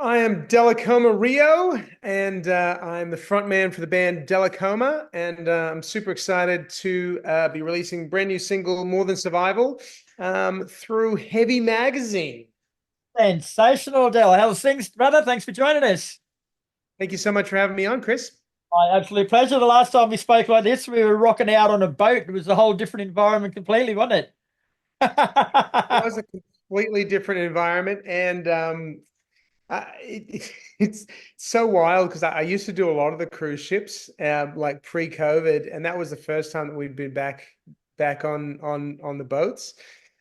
I am Dellacoma Rio, and I'm the frontman for the band Dellacoma, and I'm super excited to be releasing brand new single "More Than Survival" through Heavy Magazine. Sensational, Dell. How's things, brother? Thanks for joining us. Thank you so much for having me on, Chris. My absolute pleasure. The last time we spoke like this, we were rocking out on a boat. It was a whole different environment completely, wasn't It it? was a completely different environment, and it's so wild because I used to do a lot of the cruise ships, like pre-COVID, and that was the first time that we'd been back on the boats.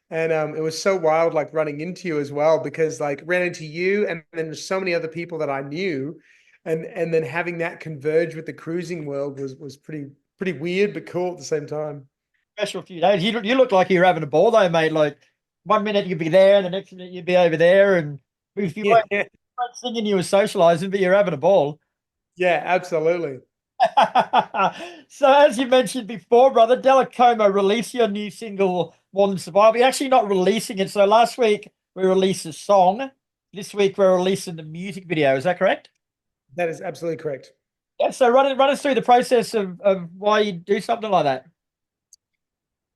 And it was so wild, like running into you as well, because like ran into you, and then there's so many other people that I knew, and then having that converge with the cruising world was pretty weird, but cool at the same time. Special few days. You look like you're having a ball though, mate. Like one minute you'd be there, and the next minute you'd be over there. And if you Yeah, weren't singing, you were socializing, but you're having a ball. yeah, absolutely. So, as you mentioned before, brother, Dellacoma, release your new single, More Than Survival. You're actually not releasing it. So, last week we released a song. This week we're releasing the music video. Is that correct? That is absolutely correct. Yeah. So, run us through the process of why you do something like that.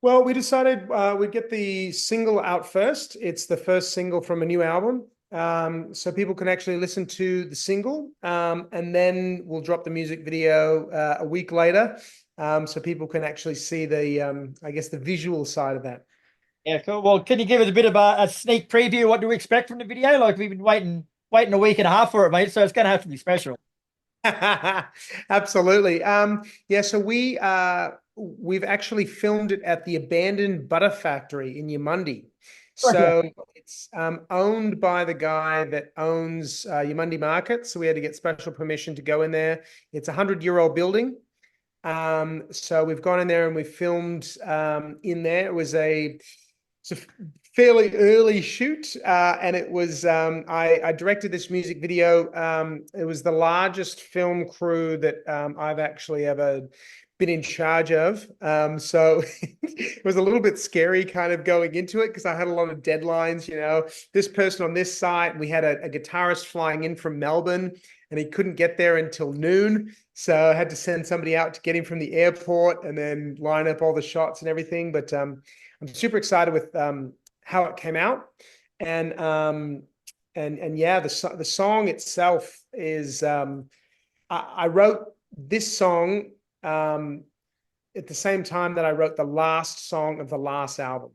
Well, we decided we'd get the single out first. It's the first single from a new album. So people can actually listen to the single, and then we'll drop the music video a week later, so people can actually see I guess, the visual side of that. Yeah, cool. Well, can you give us a bit of a sneak preview? What do we expect from the video? Like we've been waiting a week and a half for it, mate. So it's going to have to be special. Absolutely. Yeah, so we've actually filmed it at the abandoned butter factory in Yamundi. Yeah. So it's owned by the guy that owns Yamundi Market. So we had to get special permission to go in there. It's a 100-year-old building. So we've gone in there and we filmed in there. It's a fairly early shoot, and it was I directed this music video. It was the largest film crew that I've actually ever been in charge of. So it was a little bit scary kind of going into it because I had a lot of deadlines, this person on this site. We had a guitarist flying in from Melbourne and he couldn't get there until noon. So I had to send somebody out to get him from the airport and then line up all the shots and everything. But I'm super excited with how it came out, and yeah, the song itself is I wrote this song at the same time that I wrote the last song of the last album.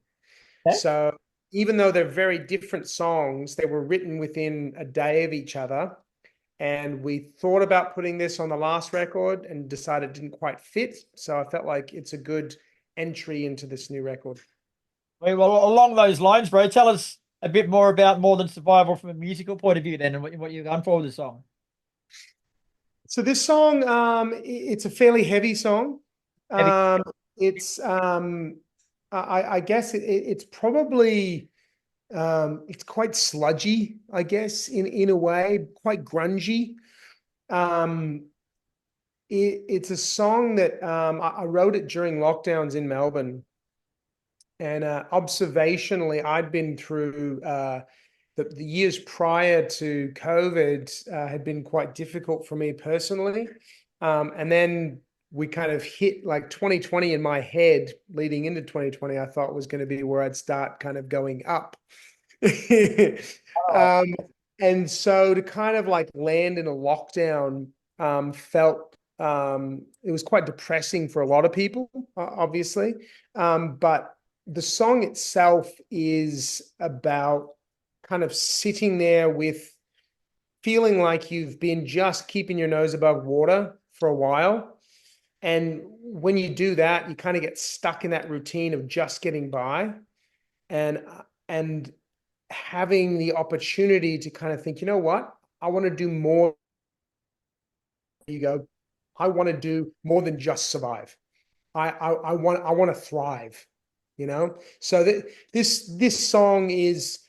Okay. So even though they're very different songs, they were written within a day of each other. And we thought about putting this on the last record and decided it didn't quite fit. So I felt like it's a good entry into this new record. Well, along those lines, bro, tell us a bit more about More Than Survival from a musical point of view, then, and what you're going for with the song. So this song, it's a fairly heavy song. Heavy. Um, it's I guess it's probably it's quite sludgy, I guess, in a way, quite grungy. Um, it's a song that I wrote it during lockdowns in Melbourne, and observationally, I'd been through the years prior to COVID had been quite difficult for me personally. And then we kind of hit like 2020 in my head leading into 2020, I thought was going to be where I'd start kind of going up. Oh, um, and so to kind of like land in a lockdown felt it was quite depressing for a lot of people, obviously. But the song itself is about kind of sitting there with feeling like you've been just keeping your nose above water for a while. And when you do that, you kind of get stuck in that routine of just getting by, and and having the opportunity to kind of think, you know what? I want to do more. You go, I want to do more than just survive. I want to thrive, So this song is,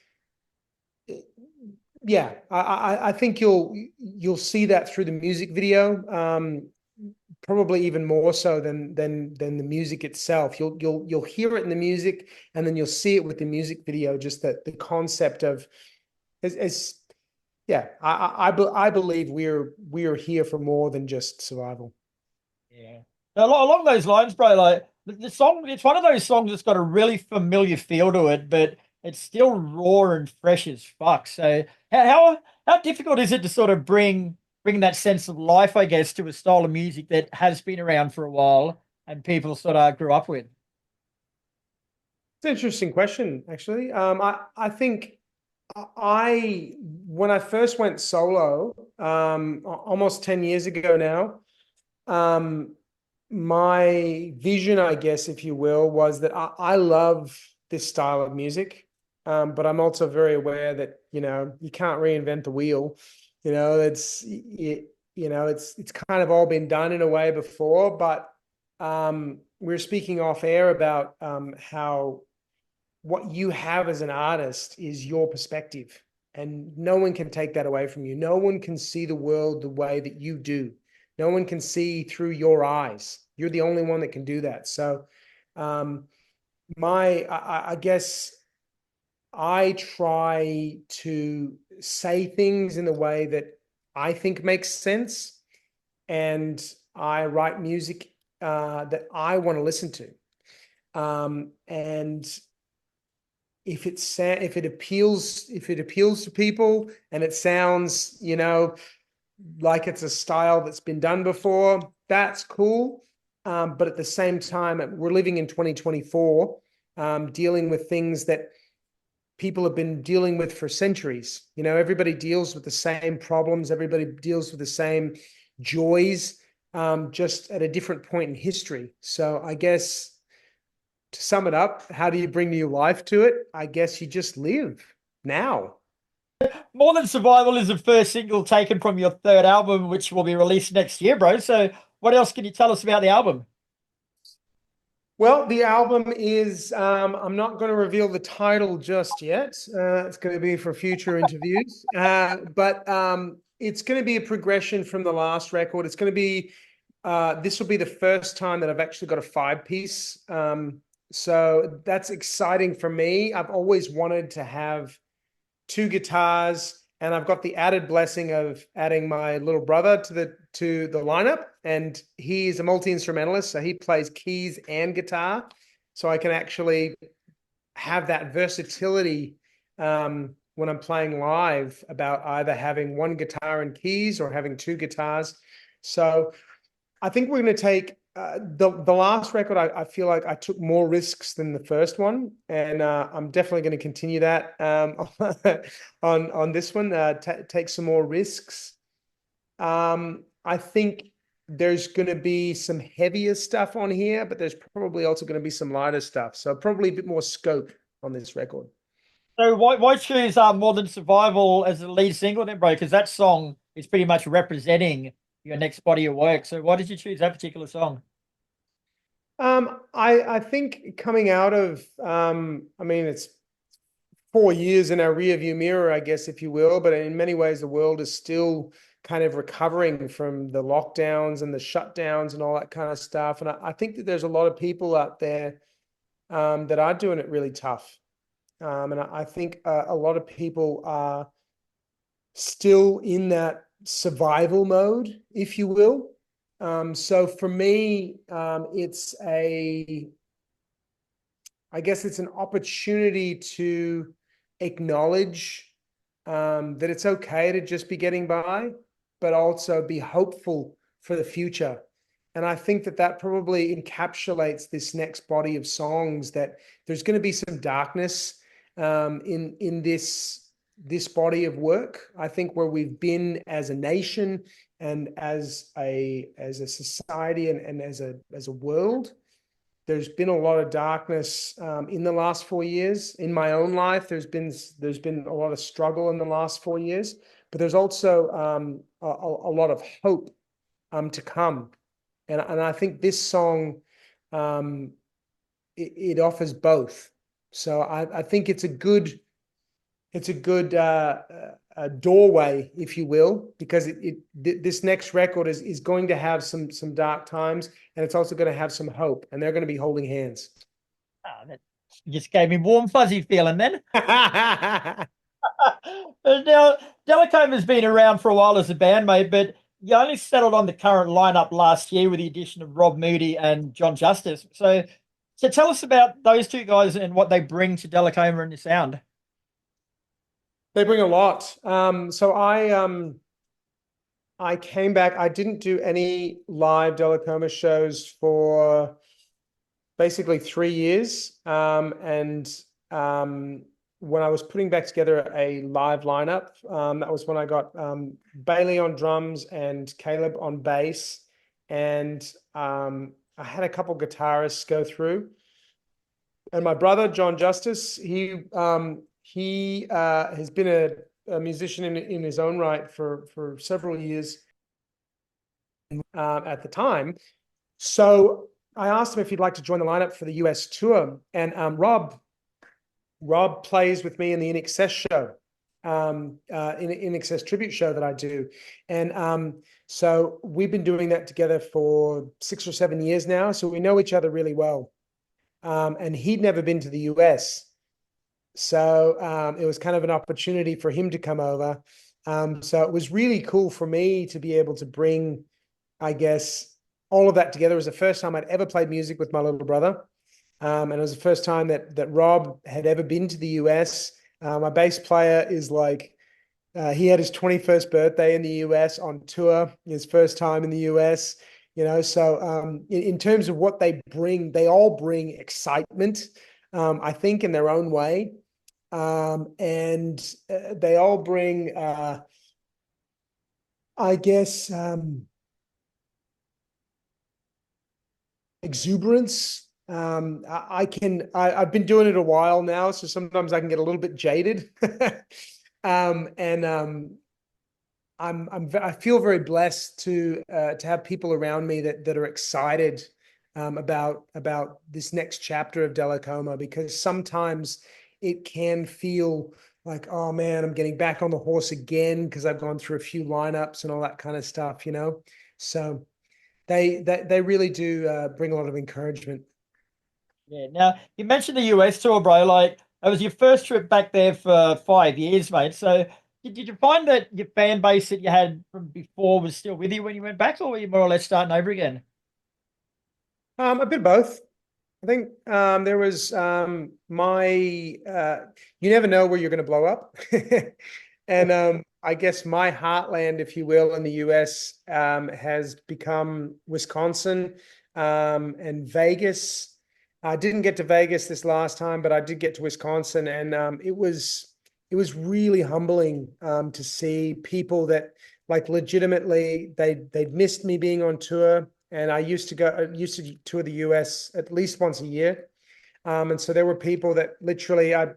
yeah, I think you'll see that through the music video, probably even more so than the music itself. You'll hear it in the music, and then you'll see it with the music video. Just that the concept of as yeah, I believe we're here for more than just survival. Yeah. Now, along those lines, bro, like the song, it's one of those songs that's got a really familiar feel to it, but it's still raw and fresh as fuck. So how difficult is it to sort of bring that sense of life, I guess, to a style of music that has been around for a while and people sort of grew up with? It's an interesting question, actually. I think I when I first went solo, almost 10 years ago now, um, my vision, I guess, if you will, was that I love this style of music. But I'm also very aware that, you can't reinvent the wheel. It's kind of all been done in a way before, but we are speaking off air about how what you have as an artist is your perspective, and no one can take that away from you. No one can see the world the way that you do. No one can see through your eyes. You're the only one that can do that. So, um, I guess I try to say things in the way that I think makes sense, and I write music that I want to listen to. And if it appeals to people and it sounds, like it's a style that's been done before, that's cool. But at the same time, we're living in 2024, dealing with things that people have been dealing with for centuries. Everybody deals with the same problems, everybody deals with the same joys, just at a different point in history. So I guess, to sum it up, how do you bring new life to it? I guess you just live now. More Than Survival is the first single taken from your third album, which will be released next year, bro. So what else can you tell us about the album? Well, the album is, I'm not going to reveal the title just yet. It's going to be for future interviews. But it's going to be a progression from the last record. It's going to be, this will be the first time that I've actually got a five-piece. So that's exciting for me. I've always wanted to have two guitars, and I've got the added blessing of adding my little brother to the lineup, and he is a multi-instrumentalist, so he plays keys and guitar, so I can actually have that versatility when I'm playing live, about either having one guitar and keys or having two guitars. So I think we're going to take the last record. I feel like I took more risks than the first one, and I'm definitely going to continue that on this one. Take some more risks. I think there's going to be some heavier stuff on here, but there's probably also going to be some lighter stuff. So probably a bit more scope on this record. So why choose More Than Survival as the lead single then, bro? Because that song is pretty much representing your next body of work. So why did you choose that particular song? I think coming out of, I mean, it's 4 years in our rearview mirror, I guess, if you will. But in many ways, the world is still kind of recovering from the lockdowns and the shutdowns and all that kind of stuff. And I think that there's a lot of people out there that are doing it really tough. And I think a lot of people are still in that survival mode, if you will. So for me, I guess it's an opportunity to acknowledge that it's okay to just be getting by, but also be hopeful for the future. And I think that that probably encapsulates this next body of songs, that there's going to be some darkness in this body of work. I think where we've been as a nation and as a society, and as a world, there's been a lot of darkness in the last 4 years. In my own life, there's been a lot of struggle in the last 4 years, but there's also a lot of hope to come. And I think this song, it offers both. So I think it's a good doorway, if you will, because this next record is going to have some dark times, and it's also going to have some hope, and they're going to be holding hands. Ah, that just gave me warm, fuzzy feeling then. Now, Delacoma's been around for a while as a bandmate, but you only settled on the current lineup last year with the addition of Rob Moody and John Justice. So tell us about those two guys and what they bring to Dellacoma and the sound. They bring a lot. I came back. I didn't do any live Dellacoma shows for basically 3 years. And when I was putting back together a live lineup, that was when I got Bailey on drums and Caleb on bass. And I had a couple guitarists go through. And my brother, John Justice, he has been a musician in his own right for several years at the time. So I asked him if he'd like to join the lineup for the US tour. And Rob plays with me in the In Excess show, in Excess tribute show that I do. And so we've been doing that together for 6 or 7 years now. So we know each other really well. And he'd never been to the US. So it was kind of an opportunity for him to come over. So it was really cool for me to be able to bring, I guess, all of that together. It was the first time I'd ever played music with my little brother. And it was the first time that Rob had ever been to the US. My bass player is like, he had his 21st birthday in the US on tour, his first time in the US. So in terms of what they bring, they all bring excitement, I think, in their own way. And they all bring, I guess, exuberance. I've been doing it a while now, so sometimes I can get a little bit jaded. And I feel very blessed to have people around me that are excited about this next chapter of Dellacoma, because sometimes it can feel like, oh man, I'm getting back on the horse again because I've gone through a few lineups and all that kind of stuff, So they really do bring a lot of encouragement. Yeah. Now, you mentioned the US tour, bro. Like, it was your first trip back there for 5 years, mate. So did you find that your fan base that you had from before was still with you when you went back, or were you more or less starting over again? A bit of both. I think there was you never know where you're going to blow up. And I guess my heartland, if you will, in the US has become Wisconsin and Vegas. I didn't get to Vegas this last time, but I did get to Wisconsin, and it was really humbling to see people that, like, legitimately they'd missed me being on tour. And I used to tour the US at least once a year. And so there were people that literally, I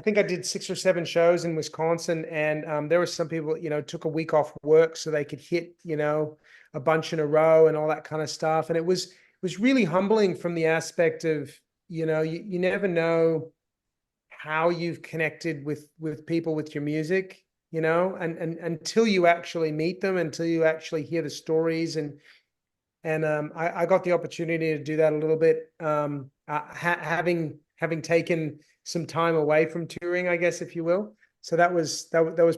think I did 6 or 7 shows in Wisconsin. And there were some people, took a week off work so they could hit, a bunch in a row and all that kind of stuff. And it was really humbling from the aspect of, you never know how you've connected with people with your music, and until you actually meet them, until you actually hear the stories. And I got the opportunity to do that a little bit, having taken some time away from touring, I guess, if you will. So that was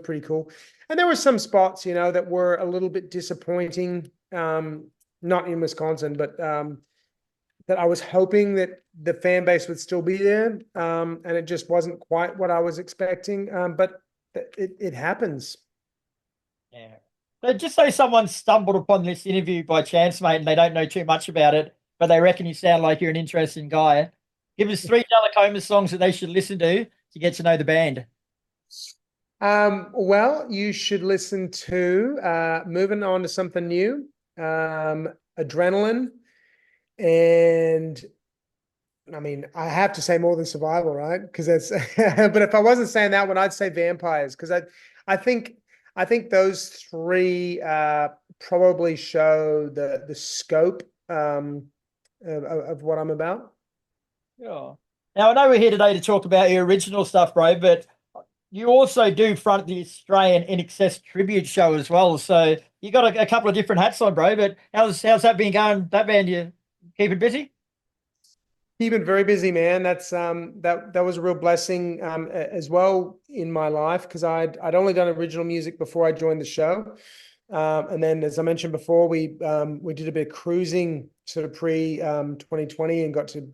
pretty cool. And there were some spots, that were a little bit disappointing, not in Wisconsin, but that I was hoping that the fan base would still be there, and it just wasn't quite what I was expecting. But it happens. Yeah. So just say someone stumbled upon this interview by chance, mate, and they don't know too much about it, but they reckon you sound like you're an interesting guy. Give us 3 Dellacoma songs that they should listen to get to know the band. Well, you should listen to moving on to something new, Adrenaline, and I mean, I have to say more than Survival, right? Because that's but if I wasn't saying that one, I'd say Vampires, because I think I think those three probably show the scope of what I'm about. Yeah. Now, I know we're here today to talk about your original stuff, bro, but you also do front the Australian In Excess tribute show as well. So you got a couple of different hats on, bro. But how's that been going? That band, you keep it busy? Keeping very busy, man. That was a real blessing as well in my life because I'd only done original music before I joined the show. And then, as I mentioned before, we did a bit of cruising sort of pre 2020 and got to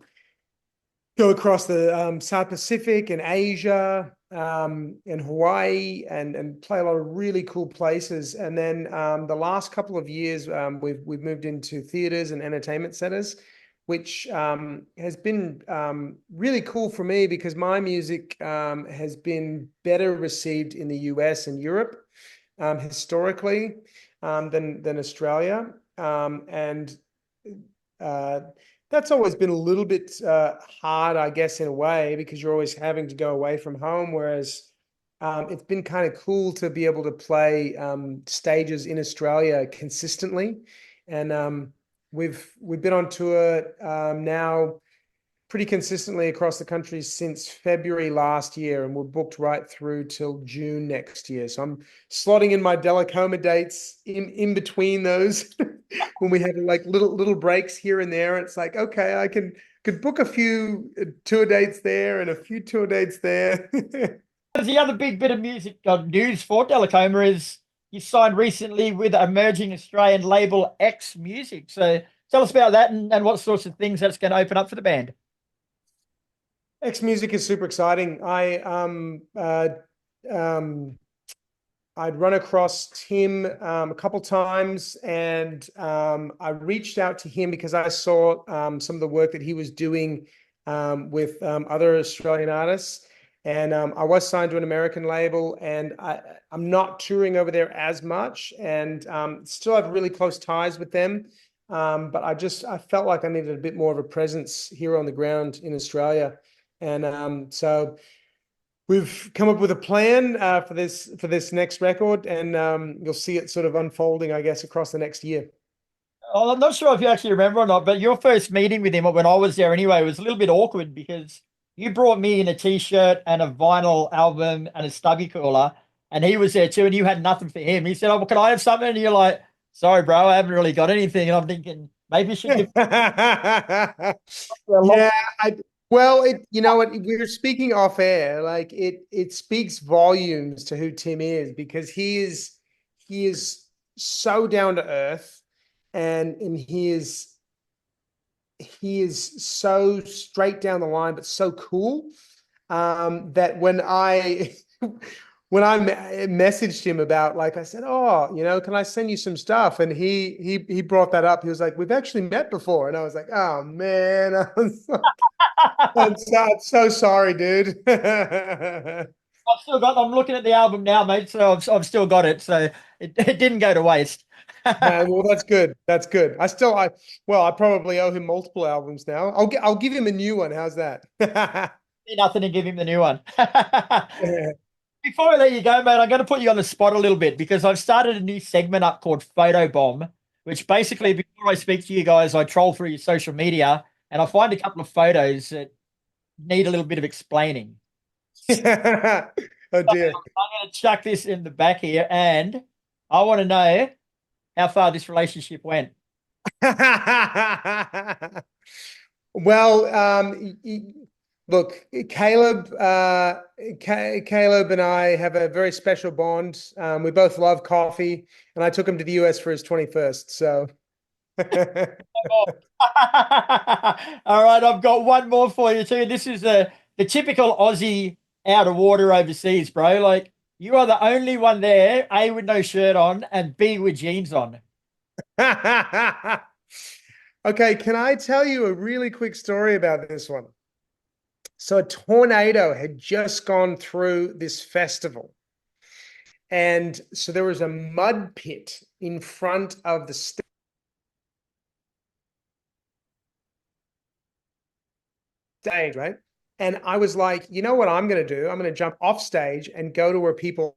go across the South Pacific and Asia and Hawaii and play a lot of really cool places. And then the last couple of years, we've moved into theaters and entertainment centers, which has been really cool for me because my music has been better received in the US and Europe historically than Australia. And uh, that's always been a little bit hard, I guess, in a way, because you're always having to go away from home. Whereas it's been kind of cool to be able to play stages in Australia consistently. And we've been on tour now pretty consistently across the country since February last year, and we're booked right through till June next year. So I'm slotting in my Dellacoma dates in between those when we have like little breaks here and there. It's like, okay, I could book a few tour dates there and a few tour dates there. The other big bit of music news for Dellacoma is you signed recently with emerging Australian label X Music. So tell us about that and what sorts of things that's going to open up for the band. X Music is super exciting. Um I'd run across Tim a couple times, and I reached out to him because I saw some of the work that he was doing with other Australian artists. And I was signed to an American label, and I'm not touring over there as much, and still have really close ties with them. But I felt like I needed a bit more of a presence here on the ground in Australia, and so we've come up with a plan for this next record, and you'll see it sort of unfolding, I guess, across the next year. Oh, I'm not sure if you actually remember or not, but your first meeting with him when I was there anyway was a little bit awkward because you brought me in a t-shirt and a vinyl album and a stubby cooler, and he was there too, and you had nothing for him. He said, "Oh, well, can I have something?" And you're like, "Sorry, bro, I haven't really got anything." And I'm thinking maybe you should give me a long. Yeah, well, you know what, we were speaking off air, like it speaks volumes to who Tim is because he is so down to earth, and he is so straight down the line, but so cool that when I when I messaged him about, like, I said, "Oh, can I send you some stuff?" And he brought that up. He was like, "We've actually met before," and I was like, "Oh man," I was like, I'm so sorry, dude. I've still got. I'm looking at the album now, mate. So I've still got it. So it didn't go to waste. Well, that's good. That's good. Well, I probably owe him multiple albums now. I'll give him a new one. How's that? Nothing to give him the new one. Before I let you go, mate, I'm going to put you on the spot a little bit because I've started a new segment up called Photo Bomb, which basically, before I speak to you guys, I troll through your social media and I find a couple of photos that need a little bit of explaining. Oh dear. I'm going to chuck this in the back here, and I want to know how far this relationship went. Well, look, Caleb and I have a very special bond. We both love coffee, and I took him to the US for his 21st. So, All right, I've got one more for you too. This is the typical Aussie out of water overseas, bro. Like you are the only one there, A with no shirt on and B with jeans on. okay, can I tell you a really quick story about this one? So, a tornado had just gone through this festival. And so there was a mud pit in front of the stage, right? And I was like, you know what I'm going to do? I'm going to jump off stage and go to where people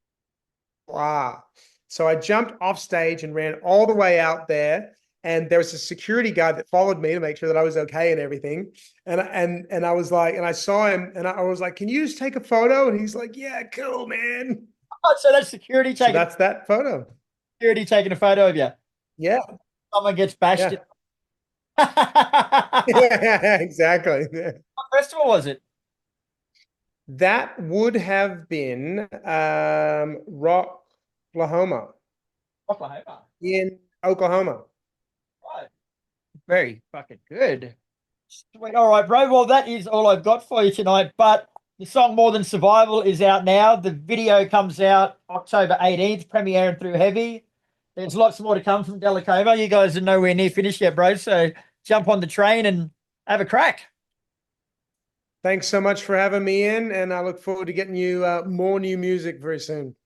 are. So I jumped off stage and ran all the way out there. And there was a security guard that followed me to make sure that I was okay and everything. And I was like, and I saw him, and I was like, "Can you just take a photo?" And he's like, "Yeah, cool, man." Oh, so that's So that's that photo. security taking a photo of you. Yeah, Someone gets bashed. yeah. What Yeah, exactly. festival was it? That would have been Rocklahoma Oklahoma. in Oklahoma. Right. Very fucking good. Sweet. All right, bro. Well, that is all I've got for you tonight. But the song More Than Survival is out now. The video comes out October 18th, premiering through Heavy. There's lots more to come from Dellacoma. You guys are nowhere near finished yet, bro. So jump on the train and have a crack. Thanks so much for having me in, and I look forward to getting you more new music very soon.